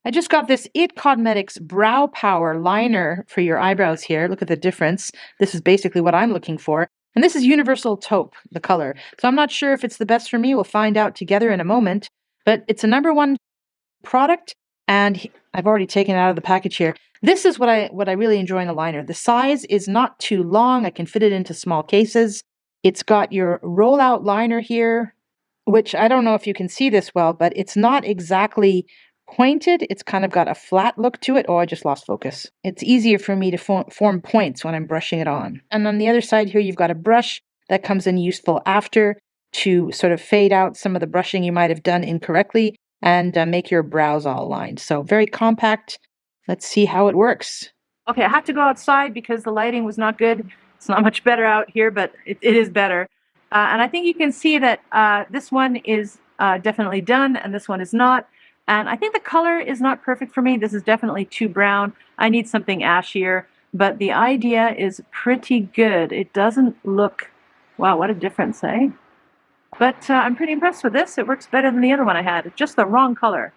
I just got this IT Cosmetics Brow Power Liner for your eyebrows here. Look at the difference. This is basically what I'm looking for. And this is Universal Taupe, the color. So I'm not sure if it's the best for me. We'll find out together in a moment. But it's a #1 product, and I've already taken it out of the package here. This is what I really enjoy in a liner. The size is not too long. I can fit it into small cases. It's got your rollout liner here, which I don't know if you can see this well, but it's not exactly pointed. It's kind of got a flat look to it. Oh, I just lost focus. It's easier for me to form points when I'm brushing it on. And on the other side here, you've got a brush that comes in useful after to sort of fade out some of the brushing you might have done incorrectly and make your brows all aligned. So very compact. Let's see how it works. Okay, I have to go outside because the lighting was not good. It's not much better out here, but it is better. And I think you can see that this one is definitely done and this one is not. And I think the color is not perfect for me. This is definitely too brown. I need something ashier, but the idea is pretty good. It doesn't look, wow, what a difference, eh? But I'm pretty impressed with this. It works better than the other one I had. It's just the wrong color.